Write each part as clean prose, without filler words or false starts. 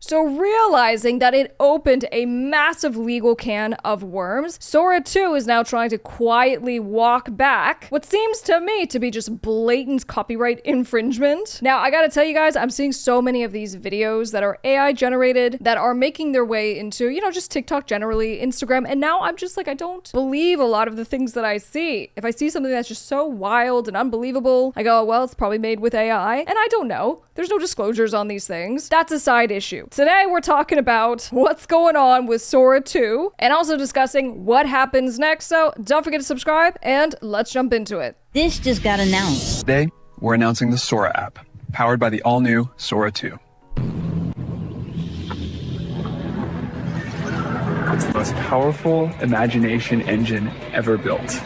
So realizing that it opened a massive legal can of worms, Sora 2 is now trying to quietly walk back what seems to me to be just blatant copyright infringement. Now, I gotta tell you guys, I'm seeing so many of these videos that are AI generated that are making their way into, you know, just TikTok generally, Instagram, and now I'm just like, I don't believe a lot of the things that I see. If I see something that's just so wild and unbelievable, I go, well, it's probably made with AI, and I don't know. There's no disclosures on these things. That's a side issue. Today, we're talking about what's going on with Sora 2 and also discussing what happens next. So don't forget to subscribe and let's jump into it. This just got announced. Today, we're announcing the Sora app, powered by the all-new Sora 2. It's the most powerful imagination engine ever built.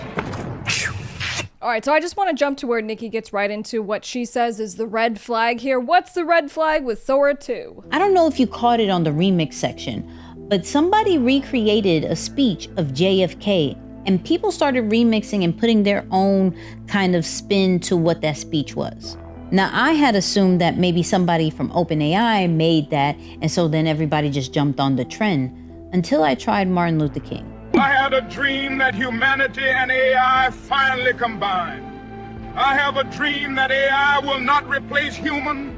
All right, so I just want to jump to where Nicky gets right into what she says is the red flag here. What's the red flag with Sora 2? I don't know if you caught it on the remix section, but somebody recreated a speech of JFK and people started remixing and putting their own kind of spin to what that speech was. Now, I had assumed that maybe somebody from OpenAI made that, and so then everybody just jumped on the trend until I tried Martin Luther King. I had a dream that humanity and AI finally combine. I have a dream that AI will not replace human,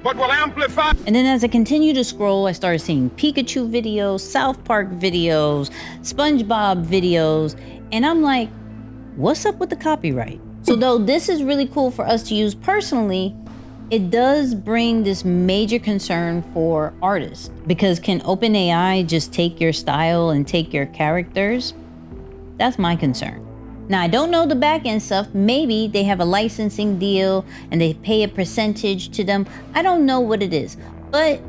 but will amplify. And then as I continued to scroll, I started seeing Pikachu videos, South Park videos, SpongeBob videos, and I'm like, what's up with the copyright? So though this is really cool for us to use personally, it does bring this major concern for artists, because can OpenAI just take your style and take your characters? That's my concern. Now, I don't know the back end stuff. Maybe they have a licensing deal and they pay a percentage to them. I don't know what it is, but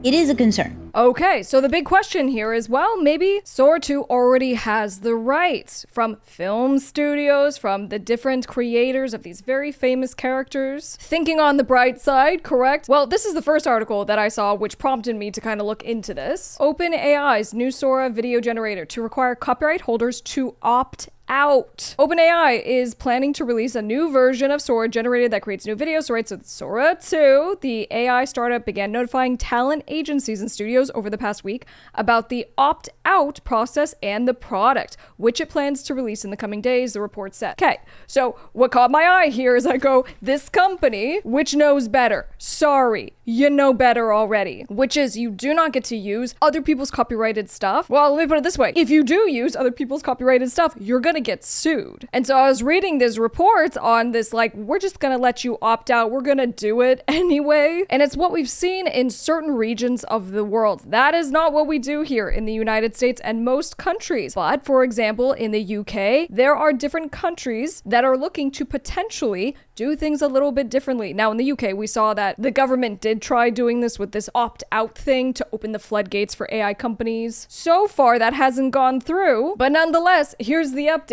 it is a concern. Okay, so the big question here is, well, maybe Sora 2 already has the rights from film studios, from the different creators of these very famous characters. Thinking on the bright side, correct? Well, this is the first article that I saw which prompted me to kind of look into this. OpenAI's new Sora video generator to require copyright holders to opt out. OpenAI is planning to release a new version of Sora generated that creates new videos. So right, so Sora 2, the AI startup began notifying talent agencies and studios over the past week about the opt-out process and the product, which it plans to release in the coming days, the report said. Okay, so what caught my eye here is I go, this company, which knows better? Sorry, you know better already. Which is, you do not get to use other people's copyrighted stuff. Well, let me put it this way. If you do use other people's copyrighted stuff, you're gonna get sued. And so I was reading this report on this, like, we're just gonna let you opt out. We're gonna do it anyway. And it's what we've seen in certain regions of the world. That is not what we do here in the United States and most countries. But for example, in the UK, there are different countries that are looking to potentially do things a little bit differently. Now in the UK, we saw that the government did try doing this with this opt-out thing to open the floodgates for AI companies. So far, that hasn't gone through, but nonetheless, here's the update.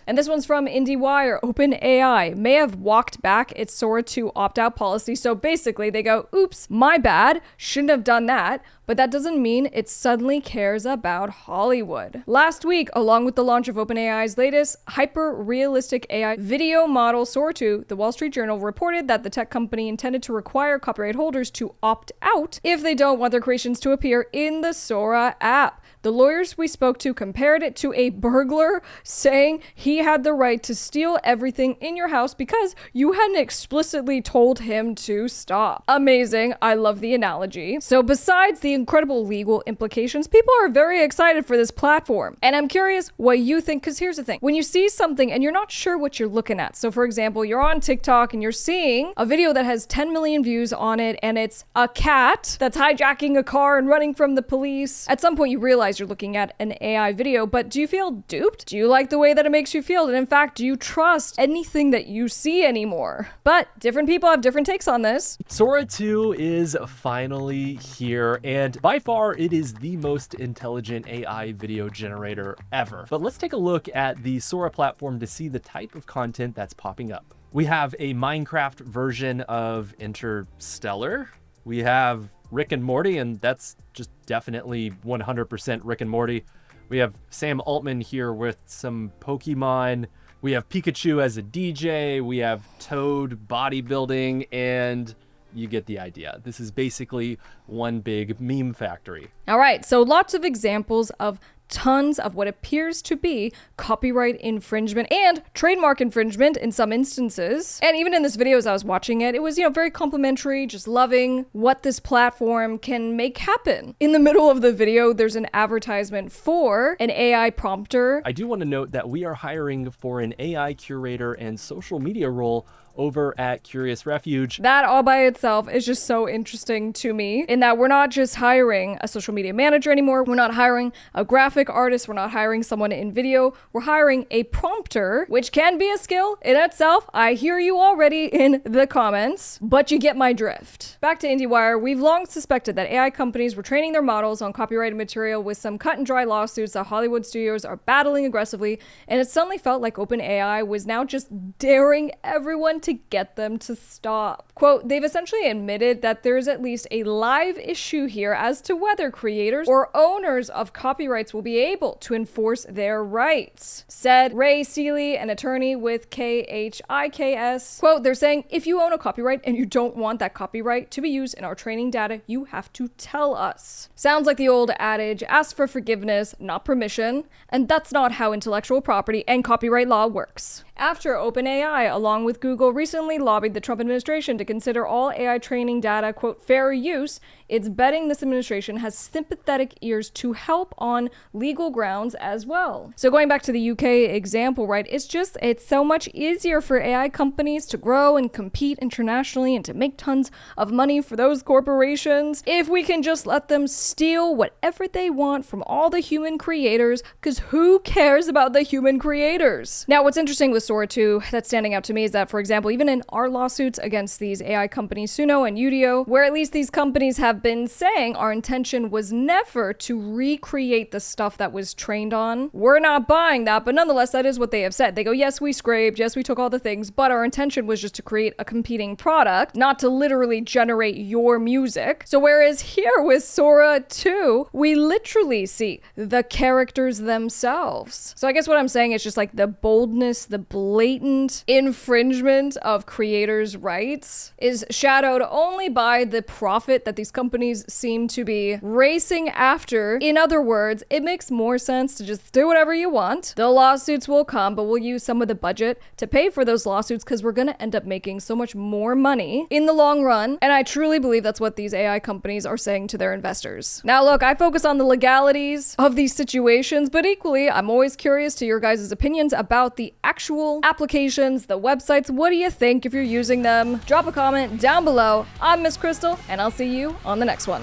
And this one's from IndieWire. OpenAI may have walked back its Sora 2 opt-out policy. So basically they go, oops, my bad, shouldn't have done that. But that doesn't mean it suddenly cares about Hollywood. Last week, along with the launch of OpenAI's latest hyper-realistic AI video model, Sora 2, the Wall Street Journal reported that the tech company intended to require copyright holders to opt out if they don't want their creations to appear in the Sora app. The lawyers we spoke to compared it to a burglar, saying he had the right to steal everything in your house because you hadn't explicitly told him to stop. Amazing. I love the analogy. So besides the incredible legal implications, people are very excited for this platform. And I'm curious what you think, because here's the thing. When you see something and you're not sure what you're looking at, so for example, you're on TikTok and you're seeing a video that has 10 million views on it and it's a cat that's hijacking a car and running from the police. At some point you realize you're looking at an AI video, but do you feel duped? Do you like the way that it makes you feel? And in fact, do you trust anything that you see anymore? But different people have different takes on this. Sora 2 is finally here, and by far it is the most intelligent AI video generator ever. But let's take a look at the Sora platform to see the type of content that's popping up. We have a Minecraft version of Interstellar. We have Rick and Morty, and that's just definitely 100% Rick and Morty. We have Sam Altman here with some Pokemon. We have Pikachu as a DJ. We have Toad bodybuilding, and you get the idea. This is basically one big meme factory. All right, so lots of examples of tons of what appears to be copyright infringement and trademark infringement in some instances. And even in this video as I was watching it, it was, very complimentary, just loving what this platform can make happen. In the middle of the video, there's an advertisement for an AI prompter. I do want to note that we are hiring for an AI curator and social media role over at Curious Refuge. That all by itself is just so interesting to me, in that we're not just hiring a social media manager anymore. We're not hiring a graphic artist. We're not hiring someone in video. We're hiring a prompter, which can be a skill in itself. I hear you already in the comments, but you get my drift. Back to IndieWire, we've long suspected that AI companies were training their models on copyrighted material with some cut and dry lawsuits that Hollywood studios are battling aggressively, and it suddenly felt like OpenAI was now just daring everyone to get them to stop. Quote, they've essentially admitted that there's at least a live issue here as to whether creators or owners of copyrights will be able to enforce their rights, said Ray Seeley, an attorney with KHIKS. Quote, they're saying, if you own a copyright and you don't want that copyright to be used in our training data, you have to tell us. Sounds like the old adage, ask for forgiveness, not permission, and that's not how intellectual property and copyright law works. After OpenAI, along with Google, recently lobbied the Trump administration to consider all AI training data, quote, fair use, it's betting this administration has sympathetic ears to help on legal grounds as well. So going back to the UK example, right, it's so much easier for AI companies to grow and compete internationally and to make tons of money for those corporations if we can just let them steal whatever they want from all the human creators, because who cares about the human creators? Now, what's interesting with Sora 2 that's standing out to me is that, for example, even in our lawsuits against these AI companies, Suno and Udio, where at least these companies have been saying our intention was never to recreate the stuff that was trained on, we're not buying that, but nonetheless, that is what they have said. They go, yes, we scraped, yes, we took all the things, but our intention was just to create a competing product, not to literally generate your music. So whereas here with Sora 2, we literally see the characters themselves. So I guess what I'm saying is just like the boldness, the blatant infringement of creators' rights is shadowed only by the profit that these companies seem to be racing after. In other words, it makes more sense to just do whatever you want. The lawsuits will come, but we'll use some of the budget to pay for those lawsuits because we're going to end up making so much more money in the long run. And I truly believe that's what these AI companies are saying to their investors. Now, look, I focus on the legalities of these situations, but equally, I'm always curious to your guys' opinions about the actual applications, the websites. What do you think if you're using them? Drop a comment down below. I'm Miss Crystal, and I'll see you on the next one.